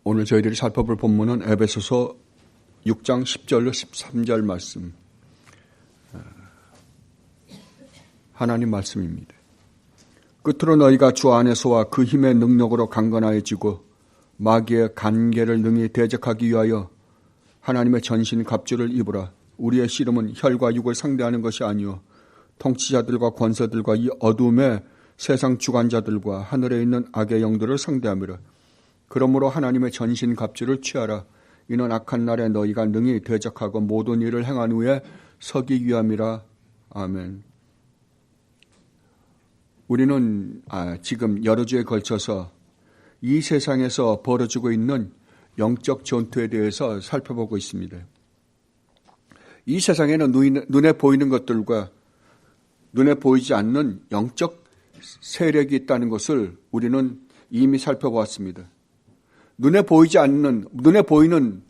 오늘 저희들이 살펴볼 본문은 에베소서 6장 10절로 13절 말씀, 하나님 말씀입니다. 끝으로 너희가 주 안에서와 그 힘의 능력으로 강건하여지고 마귀의 간계를 능히 대적하기 위하여 하나님의 전신 갑주를 입으라. 우리의 씨름은 혈과 육을 상대하는 것이 아니요 통치자들과 권세들과 이 어둠의 세상 주관자들과 하늘에 있는 악의 영들을 상대함이라. 그러므로 하나님의 전신 갑주를 취하라. 이는 악한 날에 너희가 능히 대적하고 모든 일을 행한 후에 서기 위함이라. 아멘. 우리는 지금 여러 주에 걸쳐서 이 세상에서 벌어지고 있는 영적 전투에 대해서 살펴보고 있습니다. 이 세상에는 눈에 보이는 것들과 눈에 보이지 않는 영적 세력이 있다는 것을 우리는 이미 살펴보았습니다. 눈에 보이는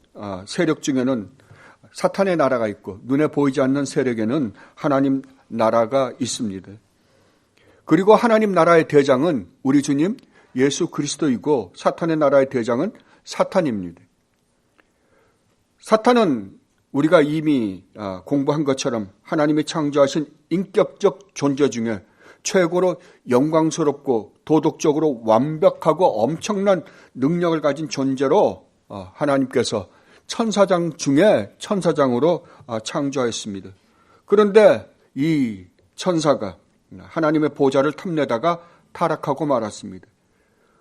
세력 중에는 사탄의 나라가 있고 눈에 보이지 않는 세력에는 하나님 나라가 있습니다. 그리고 하나님 나라의 대장은 우리 주님 예수 그리스도이고 사탄의 나라의 대장은 사탄입니다. 사탄은 우리가 이미 공부한 것처럼 하나님이 창조하신 인격적 존재 중에 최고로 영광스럽고 도덕적으로 완벽하고 엄청난 능력을 가진 존재로 하나님께서 천사장 중에 천사장으로 창조하였습니다. 그런데 이 천사가 하나님의 보좌를 탐내다가 타락하고 말았습니다.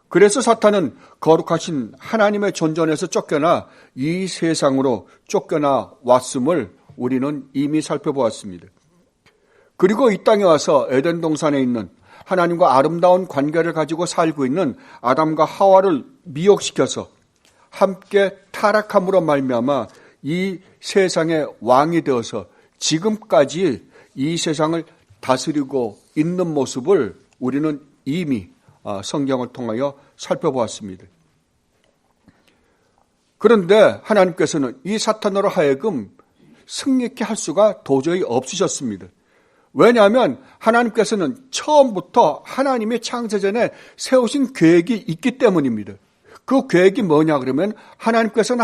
그래서 사탄은 거룩하신 하나님의 존전에서 쫓겨나 이 세상으로 쫓겨나 왔음을 우리는 이미 살펴보았습니다. 그리고 이 땅에 와서 에덴 동산에 있는 하나님과 아름다운 관계를 가지고 살고 있는 아담과 하와를 미혹시켜서 함께 타락함으로 말미암아 이 세상의 왕이 되어서 지금까지 이 세상을 다스리고 있는 모습을 우리는 이미 성경을 통하여 살펴보았습니다. 그런데 하나님께서는 이 사탄으로 하여금 승리케 할 수가 도저히 없으셨습니다. 왜냐하면 하나님께서는 처음부터 하나님의 창세전에 세우신 계획이 있기 때문입니다. 그 계획이 뭐냐 그러면 하나님께서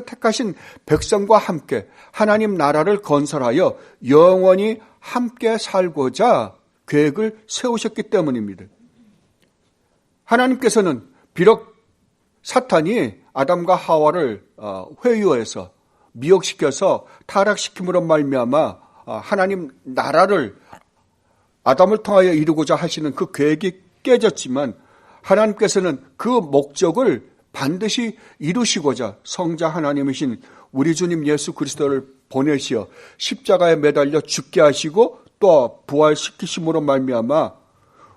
택하신 백성과 함께 하나님 나라를 건설하여 영원히 함께 살고자 계획을 세우셨기 때문입니다. 하나님께서는 비록 사탄이 아담과 하와를 회유해서 미혹시켜서 타락시킴으로 말미암아 하나님 나라를 아담을 통하여 이루고자 하시는 그 계획이 깨졌지만 하나님께서는 그 목적을 반드시 이루시고자 성자 하나님이신 우리 주님 예수 그리스도를 보내시어 십자가에 매달려 죽게 하시고 또 부활시키심으로 말미암아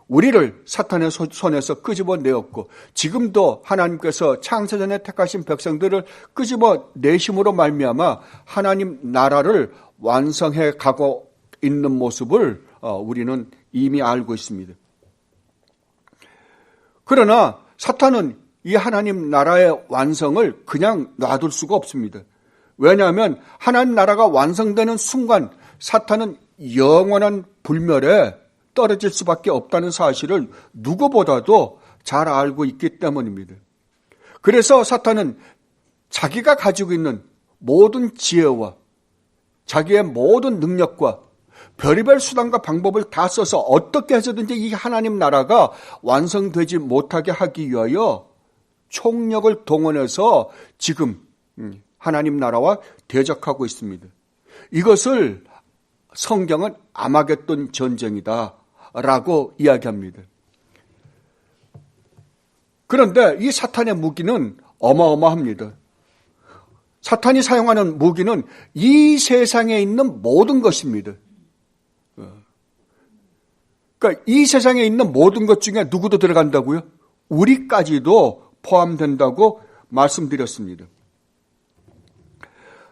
우리를 사탄의 손에서 끄집어내었고 지금도 하나님께서 창세전에 택하신 백성들을 끄집어내심으로 말미암아 하나님 나라를 완성해 가고 있는 모습을 우리는 이미 알고 있습니다. 그러나 사탄은 이 하나님 나라의 완성을 그냥 놔둘 수가 없습니다. 왜냐하면 하나님 나라가 완성되는 순간 사탄은 영원한 불멸에 떨어질 수밖에 없다는 사실을 누구보다도 잘 알고 있기 때문입니다. 그래서 사탄은 자기가 가지고 있는 모든 지혜와 자기의 모든 능력과 별의별 수단과 방법을 다 써서 어떻게 해서든지 이 하나님 나라가 완성되지 못하게 하기 위하여 총력을 동원해서 지금 하나님 나라와 대적하고 있습니다. 이것을 성경은 아마겟돈 전쟁이다 라고 이야기합니다. 그런데 이 사탄의 무기는 어마어마합니다. 사탄이 사용하는 무기는 이 세상에 있는 모든 것입니다. 그러니까 이 세상에 있는 모든 것 중에 누구도 들어간다고요? 우리까지도 포함된다고 말씀드렸습니다.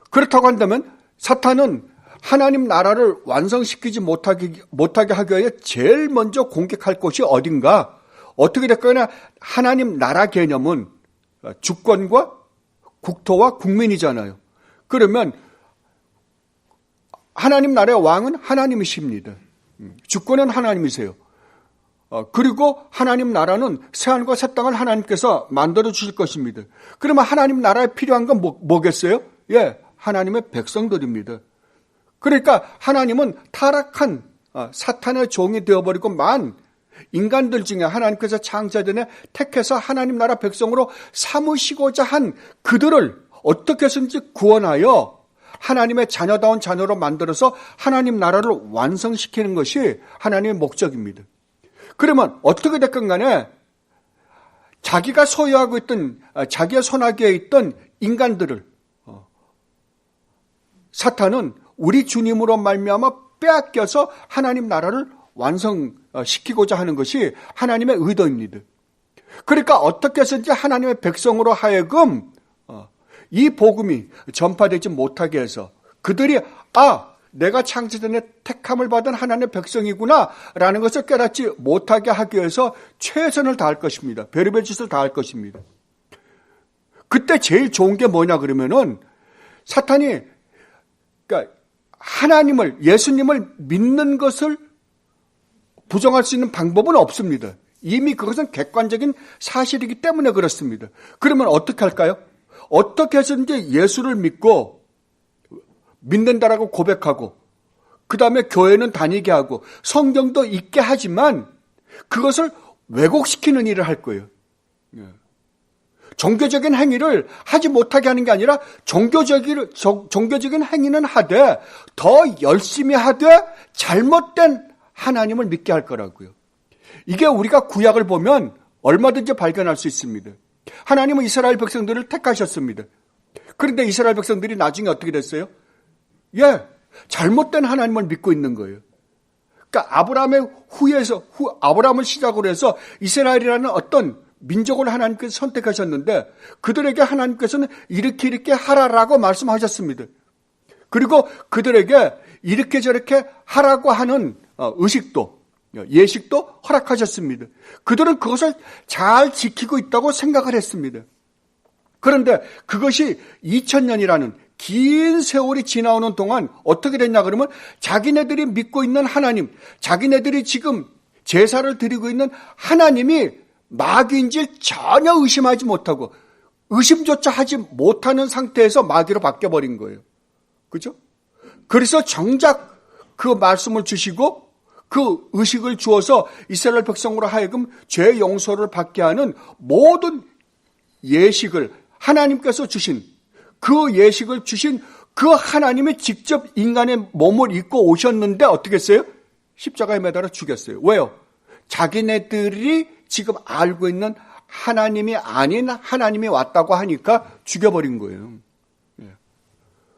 그렇다고 한다면 사탄은 하나님 나라를 완성시키지 못하게 하기 위해 제일 먼저 공격할 곳이 어딘가? 어떻게 됐거나 하나님 나라 개념은 주권과 국토와 국민이잖아요. 그러면 하나님 나라의 왕은 하나님이십니다. 주권은 하나님이세요. 그리고 하나님 나라는 새하늘과 새 땅을 하나님께서 만들어 주실 것입니다. 그러면 하나님 나라에 필요한 건 뭐겠어요? 예, 하나님의 백성들입니다. 그러니까 하나님은 타락한 사탄의 종이 되어버리고만 인간들 중에 하나님께서 창세전에 택해서 하나님 나라 백성으로 삼으시고자 한 그들을 어떻게 해서든지 구원하여 하나님의 자녀다운 자녀로 만들어서 하나님 나라를 완성시키는 것이 하나님의 목적입니다. 그러면 어떻게 됐건 간에 자기가 소유하고 있던 자기의 손아귀에 있던 인간들을 사탄은 우리 주님으로 말미암아 빼앗겨서 하나님 나라를 완성시키고자 하는 것이 하나님의 의도입니다. 그러니까 어떻게 해서든지 하나님의 백성으로 하여금 이 복음이 전파되지 못하게 해서 그들이 내가 창세전에 택함을 받은 하나님의 백성이구나 라는 것을 깨닫지 못하게 하기 위해서 최선을 다할 것입니다. 별의별 짓을 다할 것입니다. 그때 제일 좋은 게 뭐냐 그러면은 사탄이 그러니까 하나님을 예수님을 믿는 것을 부정할 수 있는 방법은 없습니다. 이미 그것은 객관적인 사실이기 때문에 그렇습니다. 그러면 어떻게 할까요? 어떻게 해서든지 예수를 믿는다라고 고백하고 그 다음에 교회는 다니게 하고 성경도 읽게 하지만 그것을 왜곡시키는 일을 할 거예요. 종교적인 행위를 하지 못하게 하는 게 아니라 종교적인 행위는 하되 더 열심히 하되 잘못된 하나님을 믿게 할 거라고요. 이게 우리가 구약을 보면 얼마든지 발견할 수 있습니다. 하나님은 이스라엘 백성들을 택하셨습니다. 그런데 이스라엘 백성들이 나중에 어떻게 됐어요? 잘못된 하나님을 믿고 있는 거예요. 그러니까 아브라함을 시작으로 해서 이스라엘이라는 어떤 민족을 하나님께서 선택하셨는데 그들에게 하나님께서는 이렇게 하라라고 말씀하셨습니다. 그리고 그들에게 이렇게 저렇게 하라고 하는 예식도 허락하셨습니다. 그들은 그것을 잘 지키고 있다고 생각을 했습니다. 그런데 그것이 2000년이라는 긴 세월이 지나오는 동안 어떻게 됐냐 그러면 자기네들이 믿고 있는 하나님, 자기네들이 지금 제사를 드리고 있는 하나님이 마귀인지 전혀 의심하지 못하고 의심조차 하지 못하는 상태에서 마귀로 바뀌어버린 거예요. 그죠? 그래서 정작 그 말씀을 주시고 그 의식을 주어서 이스라엘 백성으로 하여금 죄 용서를 받게 하는 모든 예식을 하나님께서 주신 그 예식을 주신 그 하나님이 직접 인간의 몸을 입고 오셨는데 어떻게 했어요? 십자가에 매달아 죽였어요. 왜요? 자기네들이 지금 알고 있는 하나님이 아닌 하나님이 왔다고 하니까 죽여버린 거예요.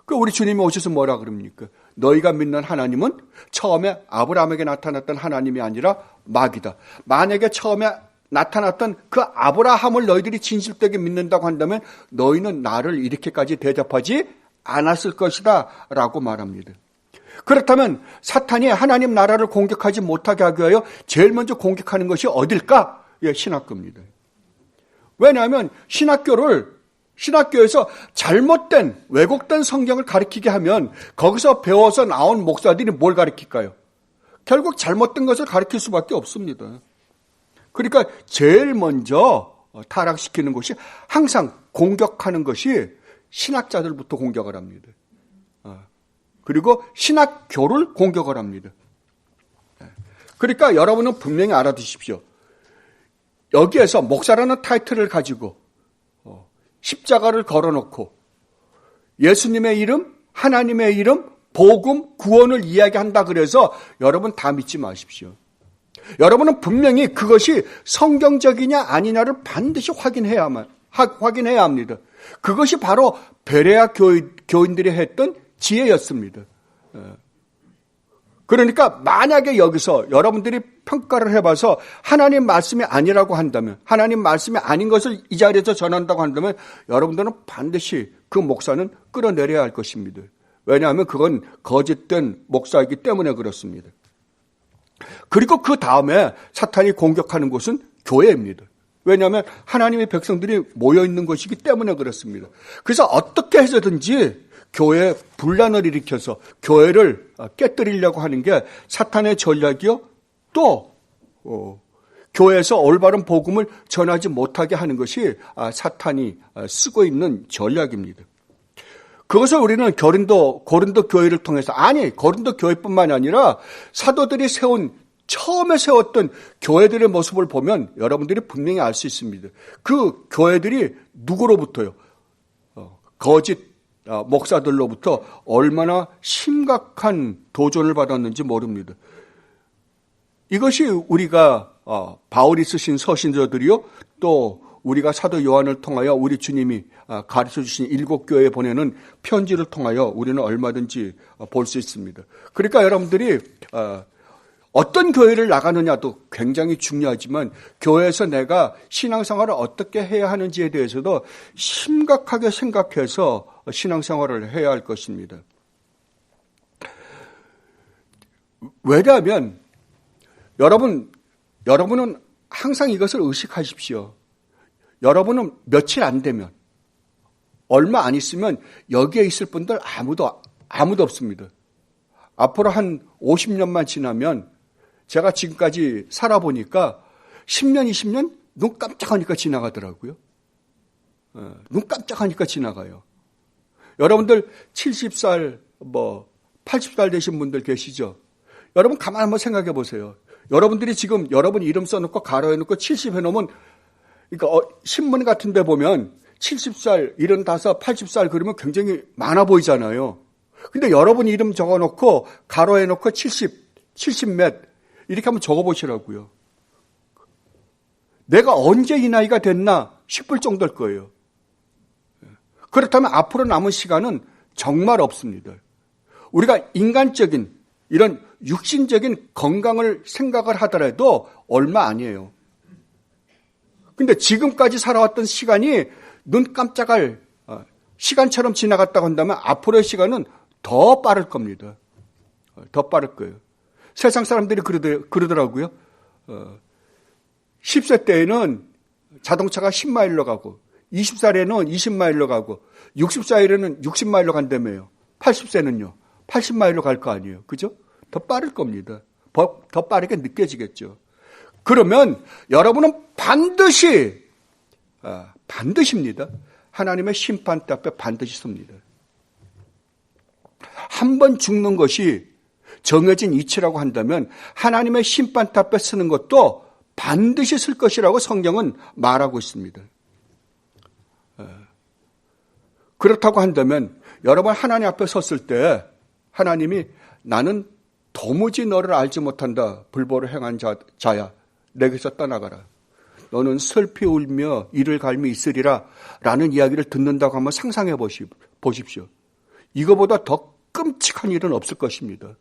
그 우리 주님이 오셔서 뭐라 그럽니까? 너희가 믿는 하나님은 처음에 아브라함에게 나타났던 하나님이 아니라 마귀다. 만약에 처음에 나타났던 그 아브라함을 너희들이 진실되게 믿는다고 한다면 너희는 나를 이렇게까지 대접하지 않았을 것이다 라고 말합니다. 그렇다면 사탄이 하나님 나라를 공격하지 못하게 하기 위하여 제일 먼저 공격하는 것이 어딜까? 신학교입니다. 왜냐하면 신학교에서 잘못된 왜곡된 성경을 가르치게 하면 거기서 배워서 나온 목사들이 뭘 가르칠까요? 결국 잘못된 것을 가르칠 수밖에 없습니다. 그러니까 제일 먼저 타락시키는 것이 항상 공격하는 것이 신학자들부터 공격을 합니다. 그리고 신학교를 공격을 합니다. 그러니까 여러분은 분명히 알아두십시오. 여기에서 목사라는 타이틀을 가지고 십자가를 걸어놓고 예수님의 이름, 하나님의 이름, 복음, 구원을 이야기한다 그래서 여러분 다 믿지 마십시오. 여러분은 분명히 그것이 성경적이냐 아니냐를 반드시 확인해야 합니다. 그것이 바로 베레아 교인들이 했던 지혜였습니다. 그러니까 만약에 여기서 여러분들이 평가를 해봐서 하나님 말씀이 아니라고 한다면, 하나님 말씀이 아닌 것을 이 자리에서 전한다고 한다면 여러분들은 반드시 그 목사는 끌어내려야 할 것입니다. 왜냐하면 그건 거짓된 목사이기 때문에 그렇습니다. 그리고 그 다음에 사탄이 공격하는 곳은 교회입니다. 왜냐하면 하나님의 백성들이 모여있는 것이기 때문에 그렇습니다. 그래서 어떻게 해서든지 교회에 분란을 일으켜서 교회를 깨뜨리려고 하는 게 사탄의 전략이요. 또 교회에서 올바른 복음을 전하지 못하게 하는 것이 사탄이 쓰고 있는 전략입니다. 그것을 우리는 고린도 교회를 통해서, 아니 고린도 교회뿐만 아니라 사도들이 처음에 세웠던 교회들의 모습을 보면 여러분들이 분명히 알 수 있습니다. 그 교회들이 누구로부터요? 거짓 목사들로부터 얼마나 심각한 도전을 받았는지 모릅니다. 이것이 우리가 바울이 쓰신 서신서들이요, 또 우리가 사도 요한을 통하여 우리 주님이 가르쳐 주신 7교회에 보내는 편지를 통하여 우리는 얼마든지 볼 수 있습니다. 그러니까 여러분들이 어떤 교회를 나가느냐도 굉장히 중요하지만 교회에서 내가 신앙생활을 어떻게 해야 하는지에 대해서도 심각하게 생각해서 신앙생활을 해야 할 것입니다. 왜냐하면 여러분은 항상 이것을 의식하십시오. 여러분은 며칠 안 되면, 얼마 안 있으면 여기에 있을 분들 아무도 없습니다. 앞으로 한 50년만 지나면, 제가 지금까지 살아보니까 10년, 20년 눈 깜짝하니까 지나가더라고요. 눈 깜짝하니까 지나가요. 여러분들 70살, 80살 되신 분들 계시죠? 여러분 가만 한번 생각해 보세요. 여러분들이 지금 여러분 이름 써놓고 가로해 놓고 70 해놓으면, 그러니까 신문 같은 데 보면 70살, 75, 80살 그러면 굉장히 많아 보이잖아요. 근데 여러분 이름 적어놓고 가로해 놓고 70 몇 이렇게 한번 적어보시라고요. 내가 언제 이 나이가 됐나 싶을 정도일 거예요. 그렇다면 앞으로 남은 시간은 정말 없습니다. 우리가 인간적인 이런 육신적인 건강을 생각을 하더라도 얼마 아니에요. 근데 지금까지 살아왔던 시간이 눈 깜짝할 시간처럼 지나갔다고 한다면 앞으로의 시간은 더 빠를 겁니다. 더 빠를 거예요. 세상 사람들이 그러더라고요. 10세 때에는 자동차가 10마일로 가고 20살에는 20마일로 가고 60살에는 60마일로 간다며요. 80세는요. 80마일로 갈 거 아니에요. 그죠? 더 빠를 겁니다. 더 빠르게 느껴지겠죠. 그러면 여러분은 반드시입니다. 하나님의 심판 앞에 반드시 섭니다. 한 번 죽는 것이 정해진 이치라고 한다면 하나님의 심판 앞에 쓰는 것도 반드시 쓸 것이라고 성경은 말하고 있습니다. 그렇다고 한다면 여러분 하나님 앞에 섰을 때 하나님이 나는 도무지 너를 알지 못한다. 불법을 행한 자야. 내게서 떠나가라. 너는 슬피 울며 이를 갈미 있으리라 라는 이야기를 듣는다고 한번 상상해 보십시오. 이거보다 더 끔찍한 일은 없을 것입니다.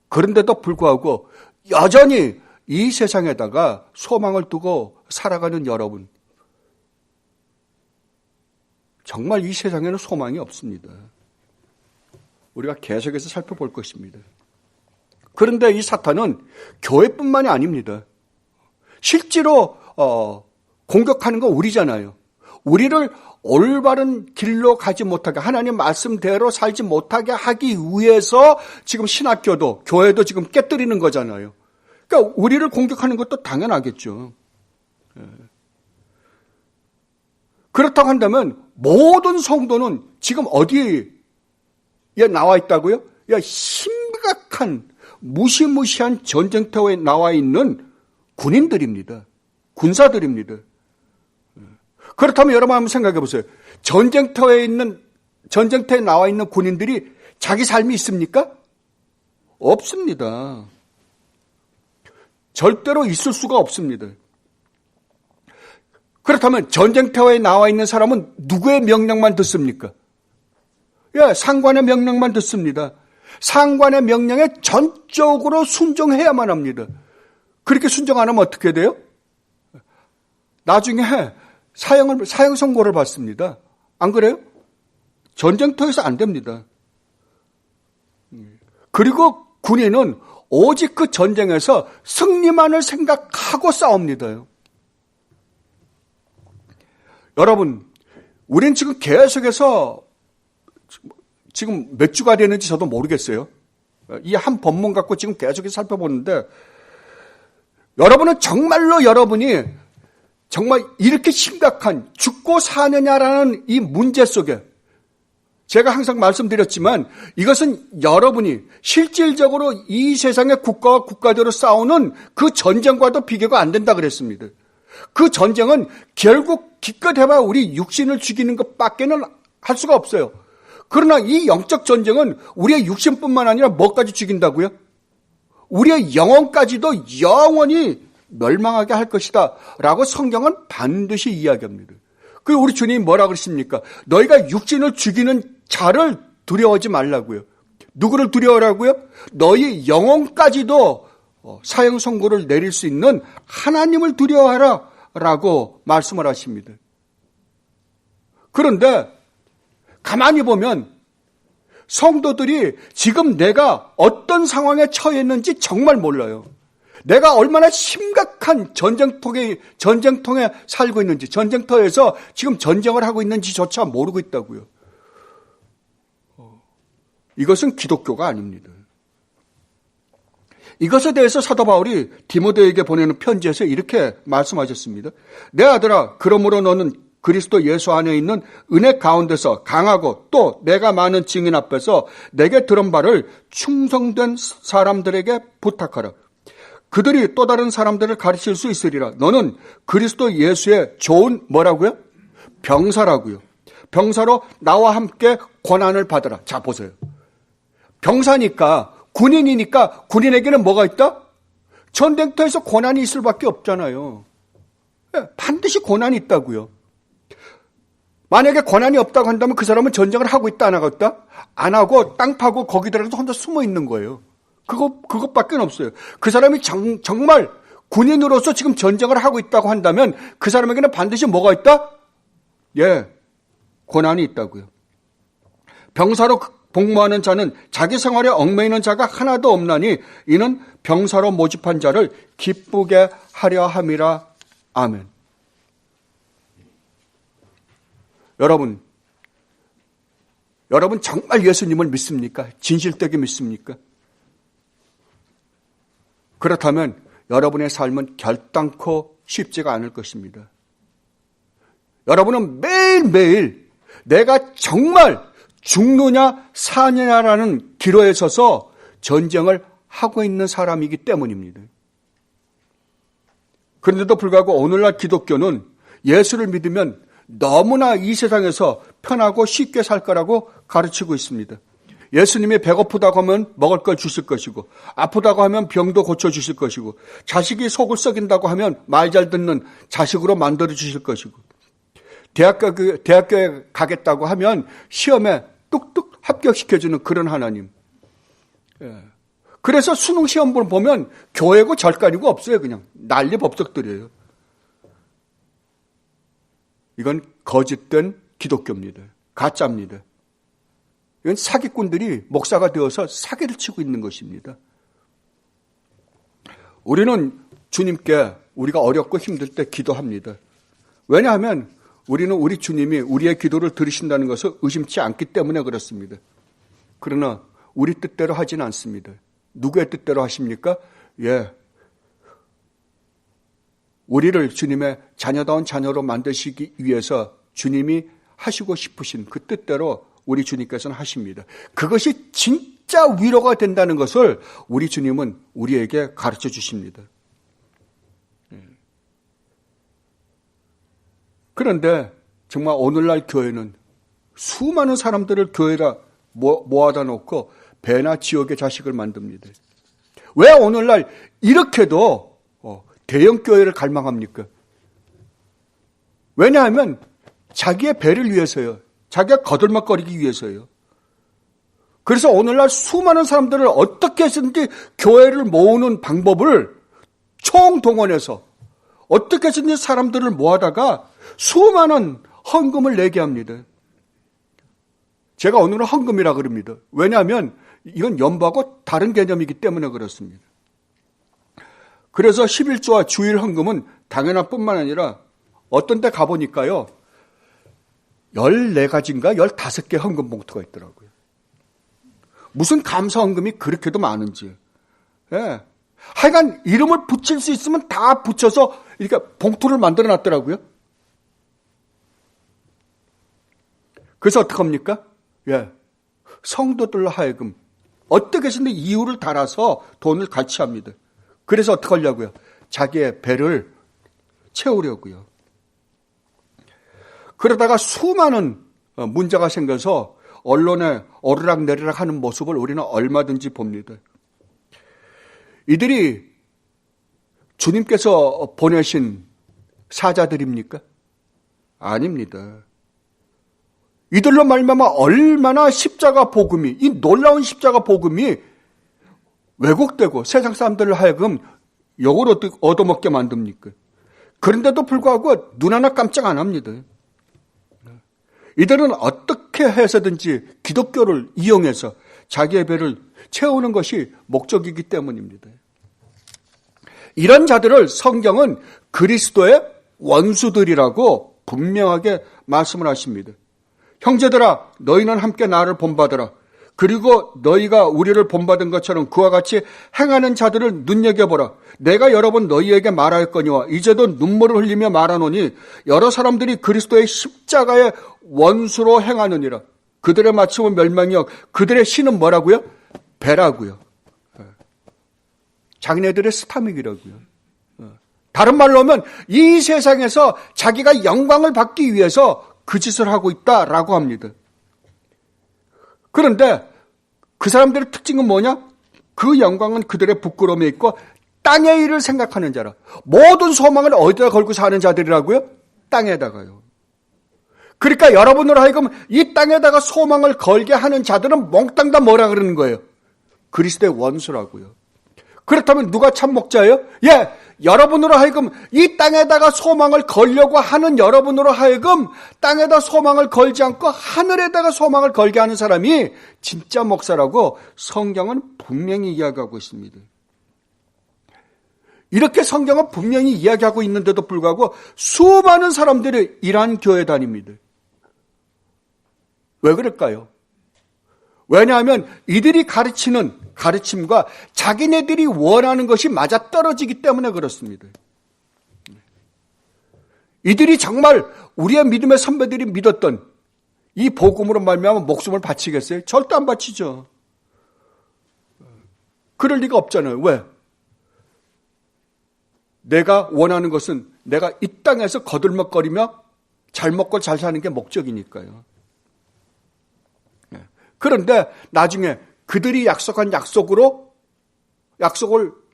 그런데도 불구하고 여전히 이 세상에다가 소망을 두고 살아가는 여러분, 정말 이 세상에는 소망이 없습니다. 우리가 계속해서 살펴볼 것입니다. 그런데 이 사탄은 교회뿐만이 아닙니다. 실제로 공격하는 건 우리잖아요. 우리를 올바른 길로 가지 못하게, 하나님 말씀대로 살지 못하게 하기 위해서 지금 신학교도 교회도 지금 깨뜨리는 거잖아요. 그러니까 우리를 공격하는 것도 당연하겠죠. 그렇다고 한다면 모든 성도는 지금 어디에 나와 있다고요? 심각한 무시무시한 전쟁터에 나와 있는 군인들입니다. 군사들입니다. 그렇다면 여러분 한번 생각해 보세요. 전쟁터에 나와 있는 군인들이 자기 삶이 있습니까? 없습니다. 절대로 있을 수가 없습니다. 그렇다면 전쟁터에 나와 있는 사람은 누구의 명령만 듣습니까? 상관의 명령만 듣습니다. 상관의 명령에 전적으로 순종해야만 합니다. 그렇게 순종 안 하면 어떻게 돼요? 나중에 사형 선고를 받습니다. 안 그래요? 전쟁터에서 안 됩니다. 그리고 군인은 오직 그 전쟁에서 승리만을 생각하고 싸웁니다. 여러분, 우린 지금 계속해서 지금 몇 주가 되는지 저도 모르겠어요. 이 한 법문 갖고 지금 계속해서 살펴보는데 여러분은 정말로 여러분이 정말 이렇게 심각한 죽고 사느냐라는 이 문제 속에 제가 항상 말씀드렸지만 이것은 여러분이 실질적으로 이 세상의 국가와 국가대로 싸우는 그 전쟁과도 비교가 안 된다 그랬습니다. 그 전쟁은 결국 기껏 해봐야 우리 육신을 죽이는 것밖에는 할 수가 없어요. 그러나 이 영적 전쟁은 우리의 육신뿐만 아니라 뭐까지 죽인다고요? 우리의 영혼까지도 영원히 멸망하게 할 것이다 라고 성경은 반드시 이야기합니다. 그 우리 주님이 뭐라 그러십니까? 너희가 육신을 죽이는 자를 두려워하지 말라고요. 누구를 두려워하라고요? 너희 영혼까지도 사형 선고를 내릴 수 있는 하나님을 두려워하라 라고 말씀을 하십니다. 그런데 가만히 보면 성도들이 지금 내가 어떤 상황에 처해 있는지 정말 몰라요. 내가 얼마나 심각한 전쟁통에 살고 있는지, 전쟁터에서 지금 전쟁을 하고 있는지조차 모르고 있다고요. 이것은 기독교가 아닙니다. 이것에 대해서 사도 바울이 디모데에게 보내는 편지에서 이렇게 말씀하셨습니다. 내 아들아, 그러므로 너는 그리스도 예수 안에 있는 은혜 가운데서 강하고 또 내가 많은 증인 앞에서 내게 들은 바를 충성된 사람들에게 부탁하라. 그들이 또 다른 사람들을 가르칠 수 있으리라. 너는 그리스도 예수의 좋은 뭐라고요? 병사라고요. 병사로 나와 함께 고난을 받으라. 자, 보세요. 병사니까, 군인이니까 군인에게는 뭐가 있다? 전쟁터에서 고난이 있을 밖에 없잖아요. 반드시 고난이 있다고요. 만약에 고난이 없다고 한다면 그 사람은 전쟁을 하고 있다, 안 하고 있다? 안 하고 땅 파고 거기 들어가서 혼자 숨어 있는 거예요. 그것밖에 없어요. 그 사람이 정말 군인으로서 지금 전쟁을 하고 있다고 한다면 그 사람에게는 반드시 뭐가 있다? 예, 고난이 있다고요. 병사로 복무하는 자는 자기 생활에 얽매이는 자가 하나도 없나니 이는 병사로 모집한 자를 기쁘게 하려 함이라. 아멘. 여러분 정말 예수님을 믿습니까? 진실되게 믿습니까? 그렇다면 여러분의 삶은 결단코 쉽지가 않을 것입니다. 여러분은 매일매일 내가 정말 죽느냐 사느냐라는 기로에 서서 전쟁을 하고 있는 사람이기 때문입니다. 그런데도 불구하고 오늘날 기독교는 예수를 믿으면 너무나 이 세상에서 편하고 쉽게 살 거라고 가르치고 있습니다. 예수님이 배고프다고 하면 먹을 걸 주실 것이고, 아프다고 하면 병도 고쳐주실 것이고, 자식이 속을 썩인다고 하면 말 잘 듣는 자식으로 만들어 주실 것이고, 대학교에 가겠다고 하면 시험에 뚝뚝 합격시켜주는 그런 하나님. 그래서 수능 시험을 보면 교회고 절간이고 없어요. 그냥 난리 법석들이에요. 이건 거짓된 기독교입니다. 가짜입니다. 이건 사기꾼들이 목사가 되어서 사기를 치고 있는 것입니다. 우리는 주님께 우리가 어렵고 힘들 때 기도합니다. 왜냐하면 우리는 우리 주님이 우리의 기도를 들으신다는 것을 의심치 않기 때문에 그렇습니다. 그러나 우리 뜻대로 하지는 않습니다. 누구의 뜻대로 하십니까? 예, 우리를 주님의 자녀다운 자녀로 만드시기 위해서 주님이 하시고 싶으신 그 뜻대로 우리 주님께서는 하십니다. 그것이 진짜 위로가 된다는 것을 우리 주님은 우리에게 가르쳐 주십니다. 그런데 정말 오늘날 교회는 수많은 사람들을 교회라 모아다 놓고 배나 지옥의 자식을 만듭니다. 왜 오늘날 이렇게도 대형 교회를 갈망합니까? 왜냐하면 자기의 배를 위해서요. 자기가 거들먹거리기 위해서요. 그래서 오늘날 수많은 사람들을 어떻게 해서든지 교회를 모으는 방법을 총동원해서 어떻게 해서든지 사람들을 모아다가 수많은 헌금을 내게 합니다. 제가 오늘은 헌금이라 그럽니다. 왜냐하면 이건 연보하고 다른 개념이기 때문에 그렇습니다. 그래서 11조와 주일 헌금은 당연한 뿐만 아니라 어떤 데 가보니까요. 14가지인가 15개 헌금 봉투가 있더라고요. 무슨 감사 헌금이 그렇게도 많은지. 예. 하여간 이름을 붙일 수 있으면 다 붙여서 이렇게 봉투를 만들어 놨더라고요. 그래서 어떡합니까? 예. 성도들로 하여금 어떻게 해서든 이유를 달아서 돈을 같이 합니다. 그래서 어떻게 하려고요? 자기의 배를 채우려고요. 그러다가 수많은 문제가 생겨서 언론에 오르락내리락 하는 모습을 우리는 얼마든지 봅니다. 이들이 주님께서 보내신 사자들입니까? 아닙니다. 이들로 말미암아 얼마나 십자가 복음이, 이 놀라운 십자가 복음이 왜곡되고 세상 사람들을 하여금 욕을 얻어먹게 만듭니까? 그런데도 불구하고 눈 하나 깜짝 안 합니다. 이들은 어떻게 해서든지 기독교를 이용해서 자기의 배를 채우는 것이 목적이기 때문입니다. 이런 자들을 성경은 그리스도의 원수들이라고 분명하게 말씀을 하십니다. 형제들아, 너희는 함께 나를 본받으라. 그리고 너희가 우리를 본받은 것처럼 그와 같이 행하는 자들을 눈여겨보라. 내가 여러 번 너희에게 말하였거니와 이제도 눈물을 흘리며 말하노니 여러 사람들이 그리스도의 십자가의 원수로 행하느니라. 그들의 마침은 멸망이요 그들의 신은 뭐라고요? 배라고요. 자기네들의 스타믹이라고요. 다른 말로 하면 이 세상에서 자기가 영광을 받기 위해서 그 짓을 하고 있다라고 합니다. 그런데 그 사람들의 특징은 뭐냐? 그 영광은 그들의 부끄러움에 있고 땅의 일을 생각하는 자라. 모든 소망을 어디다 걸고 사는 자들이라고요? 땅에다가요. 그러니까 여러분으로 하여금 이 땅에다가 소망을 걸게 하는 자들은 몽땅 다 뭐라 그러는 거예요? 그리스도의 원수라고요. 그렇다면 누가 참 목자예요? 예, 여러분으로 하여금 이 땅에다가 소망을 걸려고 하는 여러분으로 하여금 땅에다 소망을 걸지 않고 하늘에다가 소망을 걸게 하는 사람이 진짜 목사라고 성경은 분명히 이야기하고 있습니다. 이렇게 성경은 분명히 이야기하고 있는데도 불구하고 수많은 사람들이 이러한 교회 다닙니다. 왜 그럴까요? 왜냐하면 이들이 가르치는 가르침과 자기네들이 원하는 것이 맞아떨어지기 때문에 그렇습니다. 이들이 정말 우리의 믿음의 선배들이 믿었던 이 복음으로 말미암아 목숨을 바치겠어요? 절대 안 바치죠. 그럴 리가 없잖아요. 왜? 내가 원하는 것은 내가 이 땅에서 거들먹거리며 잘 먹고 잘 사는 게 목적이니까요. 그런데 나중에 그들이 약속한 약속을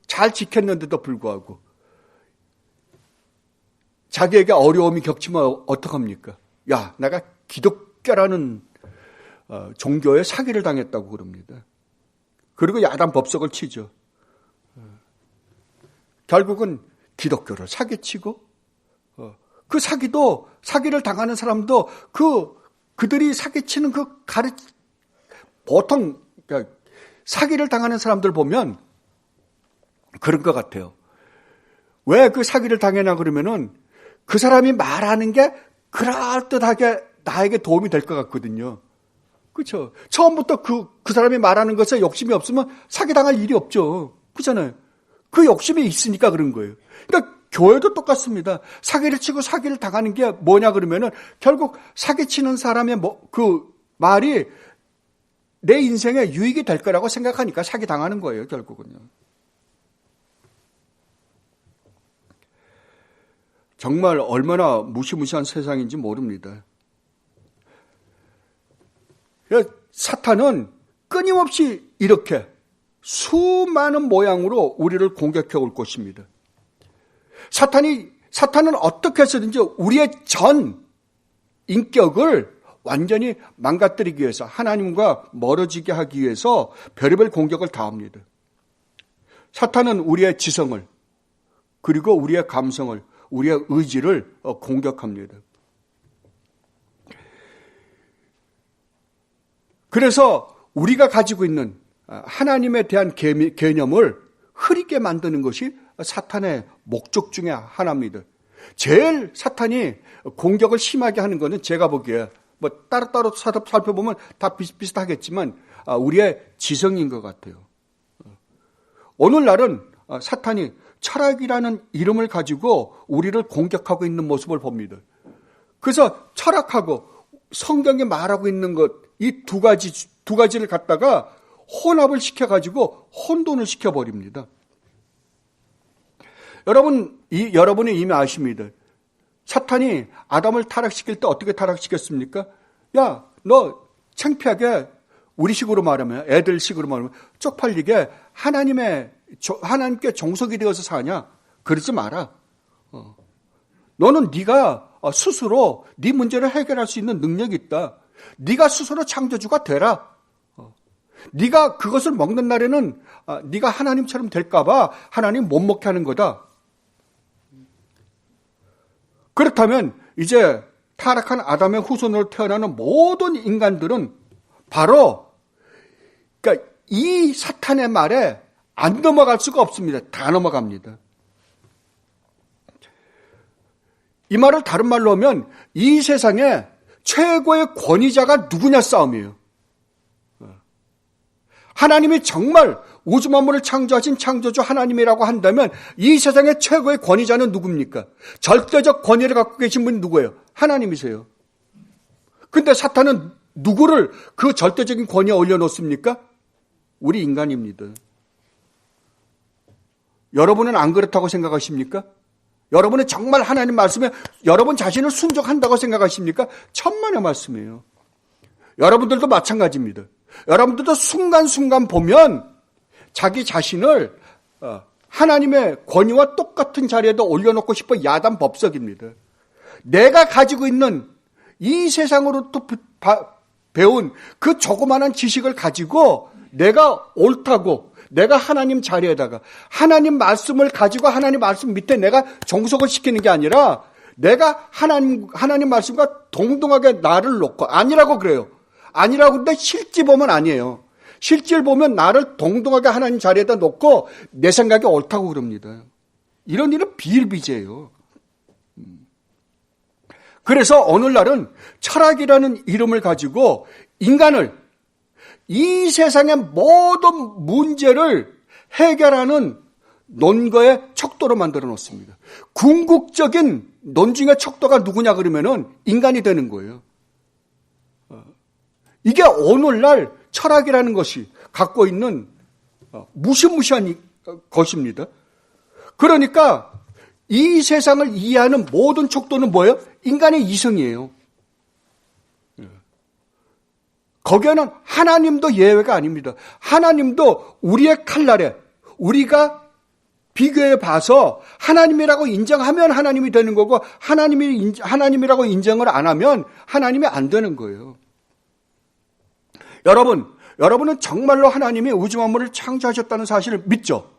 잘 지켰는데도 불구하고 자기에게 어려움이 겹치면 어떡합니까? 야, 내가 기독교라는 종교에 사기를 당했다고 그럽니다. 그리고 야단 법석을 치죠. 결국은 기독교를 사기치고 그 사기를 당하는 사람도 그들이 사기치는 보통 사기를 당하는 사람들 보면 그런 것 같아요. 왜 그 사기를 당했나 그러면은 그 사람이 말하는 게 그럴듯하게 나에게 도움이 될 것 같거든요. 그렇죠? 처음부터 그 사람이 말하는 것에 욕심이 없으면 사기 당할 일이 없죠. 그렇잖아요. 그 욕심이 있으니까 그런 거예요. 그러니까 교회도 똑같습니다. 사기를 치고 사기를 당하는 게 뭐냐 그러면은 결국 사기치는 사람의 그 말이 내 인생에 유익이 될 거라고 생각하니까 사기 당하는 거예요, 결국은요. 정말 얼마나 무시무시한 세상인지 모릅니다. 사탄은 끊임없이 이렇게 수많은 모양으로 우리를 공격해 올 것입니다. 사탄은 어떻게 해서든지 우리의 전 인격을 완전히 망가뜨리기 위해서 하나님과 멀어지게 하기 위해서 별의별 공격을 다합니다. 사탄은 우리의 지성을 그리고 우리의 감성을 우리의 의지를 공격합니다. 그래서 우리가 가지고 있는 하나님에 대한 개념을 흐리게 만드는 것이 사탄의 목적 중에 하나입니다. 제일 사탄이 공격을 심하게 하는 것은 제가 보기에 따로따로 살펴보면 다 비슷비슷하겠지만 우리의 지성인 것 같아요. 오늘날은 사탄이 철학이라는 이름을 가지고 우리를 공격하고 있는 모습을 봅니다. 그래서 철학하고 성경에 말하고 있는 것, 이 두 가지를 갖다가 혼합을 시켜가지고 혼돈을 시켜버립니다. 여러분이 이미 아십니다. 사탄이 아담을 타락시킬 때 어떻게 타락시켰습니까? 야, 너 창피하게 우리식으로 말하면, 애들식으로 말하면 쪽팔리게 하나님께 종속이 되어서 사냐? 그러지 마라. 너는 네가 스스로 네 문제를 해결할 수 있는 능력이 있다. 네가 스스로 창조주가 되라. 네가 그것을 먹는 날에는 네가 하나님처럼 될까 봐 하나님 못 먹게 하는 거다. 그렇다면 이제 타락한 아담의 후손으로 태어나는 모든 인간들은 바로 그러니까 이 사탄의 말에 안 넘어갈 수가 없습니다. 다 넘어갑니다. 이 말을 다른 말로 하면 이 세상에 최고의 권위자가 누구냐 싸움이에요. 하나님이 정말 우주 만물을 창조하신 창조주 하나님이라고 한다면 이 세상의 최고의 권위자는 누굽니까? 절대적 권위를 갖고 계신 분이 누구예요? 하나님이세요. 근데 사탄은 누구를 그 절대적인 권위에 올려놓습니까? 우리 인간입니다. 여러분은 안 그렇다고 생각하십니까? 여러분은 정말 하나님 말씀에 여러분 자신을 순종한다고 생각하십니까? 천만의 말씀이에요. 여러분들도 마찬가지입니다. 여러분들도 순간순간 보면 자기 자신을 하나님의 권위와 똑같은 자리에다 올려놓고 싶어 야단 법석입니다. 내가 가지고 있는 이 세상으로부터 배운 그 조그마한 지식을 가지고 내가 옳다고 내가 하나님 자리에다가 하나님 말씀을 가지고 하나님 말씀 밑에 내가 종속을 시키는 게 아니라 내가 하나님 말씀과 동등하게 나를 놓고 아니라고 그래요. 아니라고 근데 실질 보면 아니에요. 실질 보면 나를 동등하게 하나님 자리에다 놓고 내 생각이 옳다고 그럽니다. 이런 일은 비일비재예요. 그래서 오늘날은 철학이라는 이름을 가지고 인간을 이 세상의 모든 문제를 해결하는 논거의 척도로 만들어 놓습니다. 궁극적인 논증의 척도가 누구냐 그러면은 인간이 되는 거예요. 이게 오늘날 철학이라는 것이 갖고 있는 무시무시한 것입니다. 그러니까 이 세상을 이해하는 모든 척도는 뭐예요? 인간의 이성이에요. 거기에는 하나님도 예외가 아닙니다. 하나님도 우리의 칼날에 우리가 비교해 봐서 하나님이라고 인정하면 하나님이 되는 거고 하나님이라고 인정을 안 하면 하나님이 안 되는 거예요. 여러분은 정말로 하나님이 우주 만물을 창조하셨다는 사실을 믿죠?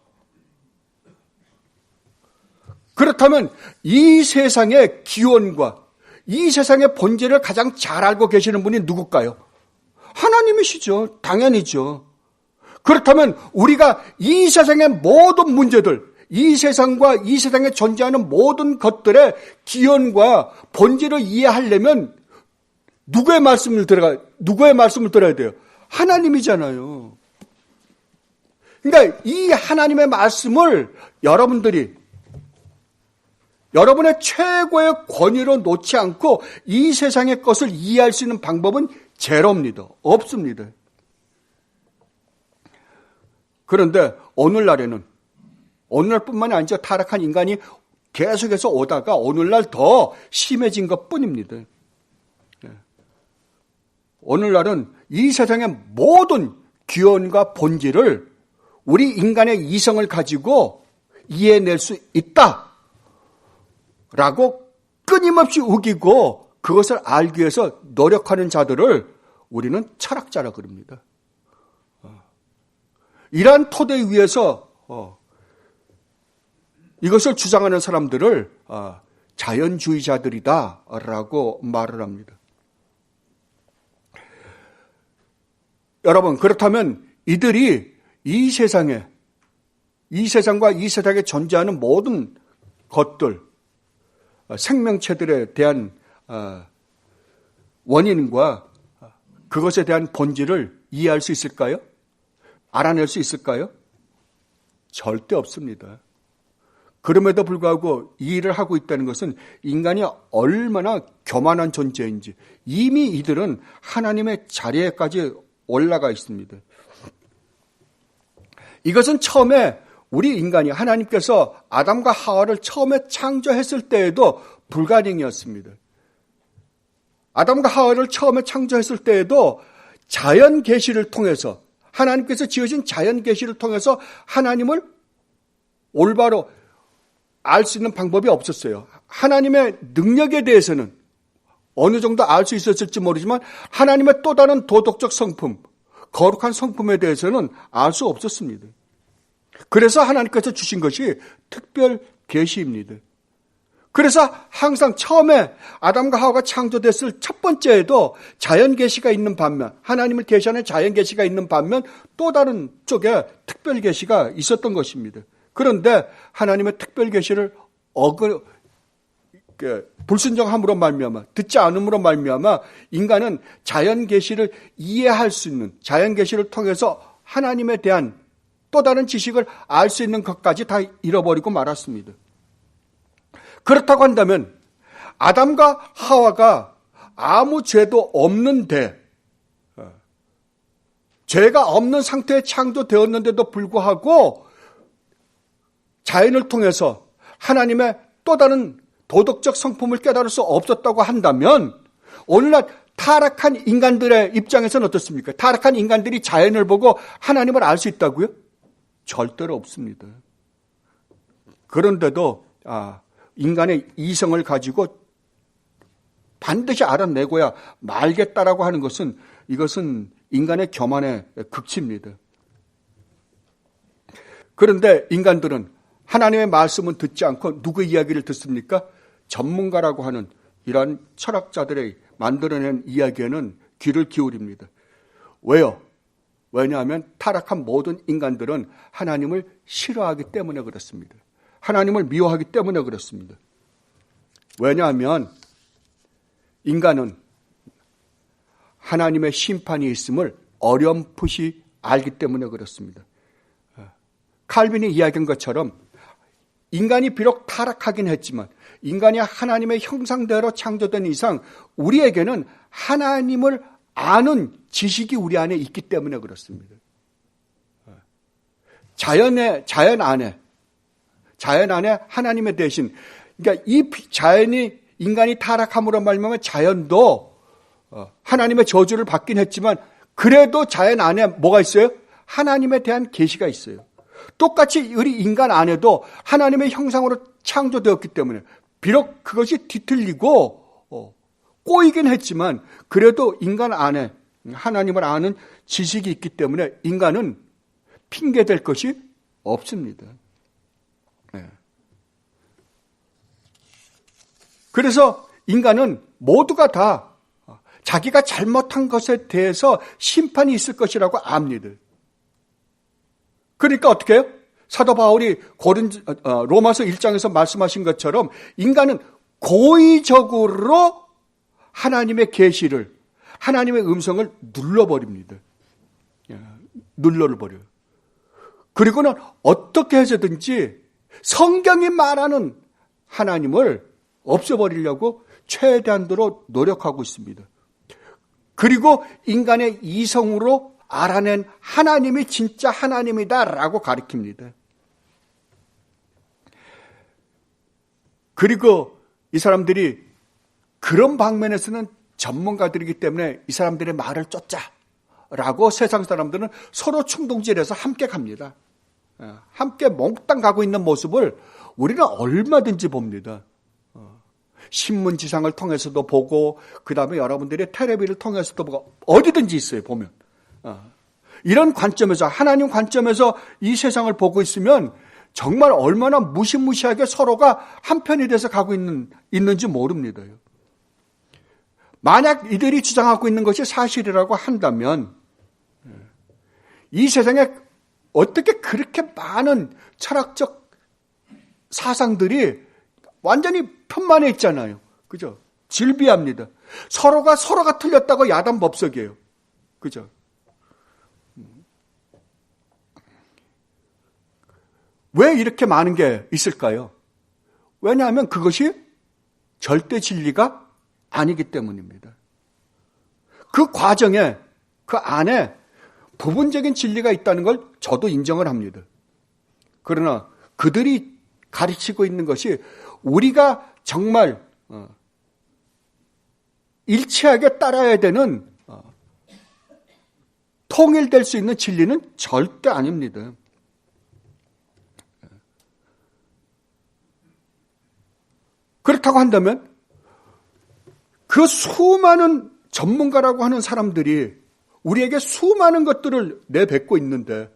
그렇다면 이 세상의 기원과 이 세상의 본질을 가장 잘 알고 계시는 분이 누굴까요? 하나님이시죠. 당연히죠. 그렇다면 우리가 이 세상의 모든 문제들, 이 세상과 이 세상에 존재하는 모든 것들의 기원과 본질을 이해하려면 누구의 말씀을 들어야 돼요? 하나님이잖아요. 그러니까 이 하나님의 말씀을 여러분들이 여러분의 최고의 권위로 놓지 않고 이 세상의 것을 이해할 수 있는 방법은 제로입니다. 없습니다. 그런데 오늘날뿐만이 아니죠. 타락한 인간이 계속해서 오다가 오늘날 더 심해진 것뿐입니다. 오늘날은 이 세상의 모든 기원과 본질을 우리 인간의 이성을 가지고 이해해낼 수 있다라고 끊임없이 우기고 그것을 알기 위해서 노력하는 자들을 우리는 철학자라 그럽니다. 이러한 토대 위에서 이것을 주장하는 사람들을 자연주의자들이다라고 말을 합니다. 여러분, 그렇다면 이들이 이 세상과 이 세상에 존재하는 모든 것들, 생명체들에 대한 원인과 그것에 대한 본질을 이해할 수 있을까요? 알아낼 수 있을까요? 절대 없습니다. 그럼에도 불구하고 이 일을 하고 있다는 것은 인간이 얼마나 교만한 존재인지 이미 이들은 하나님의 자리에까지 올라가 있습니다. 이것은 처음에 우리 인간이 하나님께서 아담과 하와를 처음에 창조했을 때에도 불가능이었습니다. 아담과 하와를 처음에 창조했을 때에도 자연 계시를 통해서 하나님께서 지으신 자연 계시를 통해서 하나님을 올바로 알 수 있는 방법이 없었어요. 하나님의 능력에 대해서는 어느 정도 알 수 있었을지 모르지만 하나님의 또 다른 도덕적 성품, 거룩한 성품에 대해서는 알 수 없었습니다. 그래서 하나님께서 주신 것이 특별 계시입니다. 그래서 항상 처음에 아담과 하와가 창조됐을 첫 번째에도 자연 계시가 있는 반면, 하나님을 계시하는 자연 계시가 있는 반면 또 다른 쪽에 특별 계시가 있었던 것입니다. 그런데 하나님의 특별 계시를 불순종함으로 말미암아, 듣지 않음으로 말미암아 인간은 자연 계시를 이해할 수 있는, 자연 계시를 통해서 하나님에 대한 또 다른 지식을 알 수 있는 것까지 다 잃어버리고 말았습니다. 그렇다고 한다면 아담과 하와가 아무 죄도 없는데, 죄가 없는 상태에 창조되었는데도 불구하고 자연을 통해서 하나님의 또 다른 도덕적 성품을 깨달을 수 없었다고 한다면 오늘날 타락한 인간들의 입장에서는 어떻습니까? 타락한 인간들이 자연을 보고 하나님을 알 수 있다고요? 절대로 없습니다. 그런데도 인간의 이성을 가지고 반드시 알아내고야 말겠다라고 하는 것은, 이것은 인간의 교만의 극치입니다. 그런데 인간들은 하나님의 말씀은 듣지 않고 누구의 이야기를 듣습니까? 전문가라고 하는 이러한 철학자들의 만들어낸 이야기에는 귀를 기울입니다. 왜요? 왜냐하면 타락한 모든 인간들은 하나님을 싫어하기 때문에 그렇습니다. 하나님을 미워하기 때문에 그렇습니다. 왜냐하면 인간은 하나님의 심판이 있음을 어렴풋이 알기 때문에 그렇습니다. 칼빈이 이야기한 것처럼 인간이 비록 타락하긴 했지만 인간이 하나님의 형상대로 창조된 이상 우리에게는 하나님을 아는 지식이 우리 안에 있기 때문에 그렇습니다. 자연 안에 하나님의 대신, 그러니까 이 자연이, 인간이 타락함으로 말미암아 자연도 하나님의 저주를 받긴 했지만 그래도 자연 안에 뭐가 있어요? 하나님에 대한 계시가 있어요. 똑같이 우리 인간 안에도 하나님의 형상으로 창조되었기 때문에 비록 그것이 뒤틀리고 꼬이긴 했지만 그래도 인간 안에 하나님을 아는 지식이 있기 때문에 인간은 핑계댈 것이 없습니다. 그래서 인간은 모두가 다 자기가 잘못한 것에 대해서 심판이 있을 것이라고 압니다. 그러니까 어떻게 해요? 사도 바울이 로마서 1장에서 말씀하신 것처럼 인간은 고의적으로 하나님의 계시를, 하나님의 음성을 눌러버립니다. 눌러버려요. 그리고는 어떻게 해서든지 성경이 말하는 하나님을 없애버리려고 최대한도로 노력하고 있습니다. 그리고 인간의 이성으로 알아낸 하나님이 진짜 하나님이다라고 가리킵니다. 그리고 이 사람들이 그런 방면에서는 전문가들이기 때문에 이 사람들의 말을 쫓자라고 세상 사람들은 서로 충동질해서 함께 갑니다. 함께 몽땅 가고 있는 모습을 우리는 얼마든지 봅니다. 신문지상을 통해서도 보고 그 다음에 여러분들의 텔레비를 통해서도 보고 어디든지 있어요. 보면 이런 관점에서, 하나님 관점에서 이 세상을 보고 있으면 정말 얼마나 무시무시하게 서로가 한편이 돼서 가고 있는지 모릅니다. 만약 이들이 주장하고 있는 것이 사실이라고 한다면 이 세상에 어떻게 그렇게 많은 철학적 사상들이 완전히 편만에 있잖아요. 그죠? 질비합니다. 서로가 틀렸다고 야단법석이에요. 그죠? 왜 이렇게 많은 게 있을까요? 왜냐하면 그것이 절대 진리가 아니기 때문입니다. 그 과정에, 그 안에 부분적인 진리가 있다는 걸 저도 인정을 합니다. 그러나 그들이 가르치고 있는 것이 우리가 정말 일치하게 따라야 되는 통일될 수 있는 진리는 절대 아닙니다. 그렇다고 한다면 그 수많은 전문가라고 하는 사람들이 우리에게 수많은 것들을 내뱉고 있는데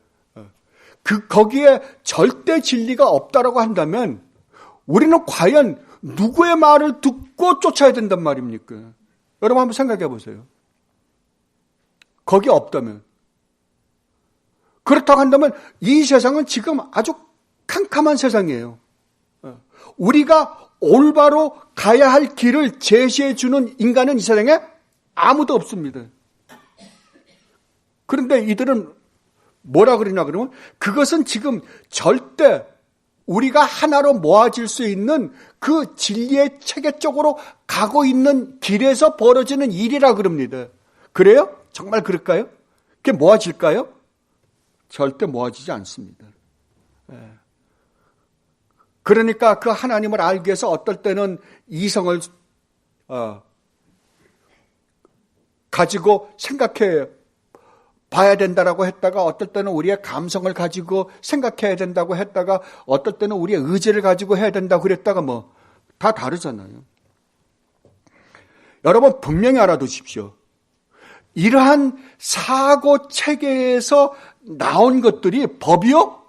거기에 절대 진리가 없다라고 한다면 우리는 과연 누구의 말을 듣고 쫓아야 된단 말입니까? 여러분 한번 생각해 보세요. 거기 없다면. 그렇다고 한다면 이 세상은 지금 아주 캄캄한 세상이에요. 우리가 올바로 가야 할 길을 제시해 주는 인간은 이 세상에 아무도 없습니다. 그런데 이들은 뭐라 그러냐 그러면 그것은 지금 절대 우리가 하나로 모아질 수 있는 그 진리의 체계 쪽으로 가고 있는 길에서 벌어지는 일이라 그럽니다. 그래요? 정말 그럴까요? 그게 모아질까요? 절대 모아지지 않습니다. 그러니까 그 하나님을 알기 위해서 어떨 때는 이성을 가지고 생각해 봐야 된다라고 했다가 어떨 때는 우리의 감성을 가지고 생각해야 된다고 했다가 어떨 때는 우리의 의지를 가지고 해야 된다고 그랬다가 뭐 다 다르잖아요. 여러분 분명히 알아두십시오. 이러한 사고 체계에서 나온 것들이 법이요,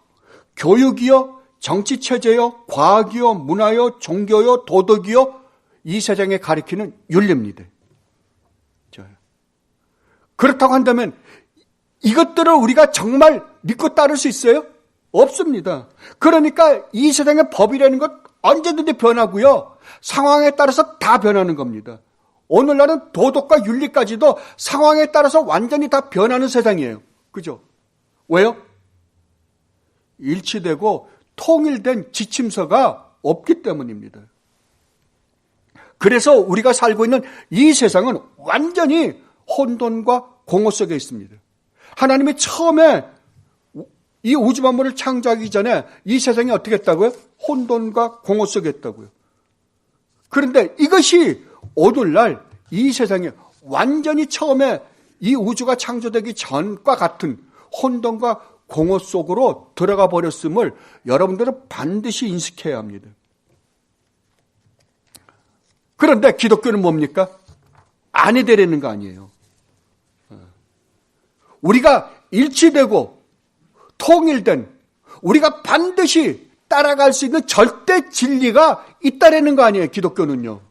교육이요, 정치체제요, 과학이요, 문화요, 종교요, 도덕이요, 이 세상에 가리키는 윤리입니다. 그렇다고 한다면 이것들을 우리가 정말 믿고 따를 수 있어요? 없습니다. 그러니까 이 세상의 법이라는 것 언제든지 변하고요. 상황에 따라서 다 변하는 겁니다. 오늘날은 도덕과 윤리까지도 상황에 따라서 완전히 다 변하는 세상이에요. 그죠? 왜요? 일치되고 통일된 지침서가 없기 때문입니다. 그래서 우리가 살고 있는 이 세상은 완전히 혼돈과 공허 속에 있습니다. 하나님이 처음에 이 우주 만물을 창조하기 전에 이 세상이 어떻게 했다고요? 혼돈과 공허 속에 있다고요. 그런데 이것이 오늘날 이 세상에 완전히 처음에 이 우주가 창조되기 전과 같은 혼돈과 공허 속으로 들어가 버렸음을 여러분들은 반드시 인식해야 합니다. 그런데 기독교는 뭡니까? 아니 되려는 거 아니에요. 우리가 일치되고 통일된 우리가 반드시 따라갈 수 있는 절대 진리가 있다라는 거 아니에요. 기독교는요.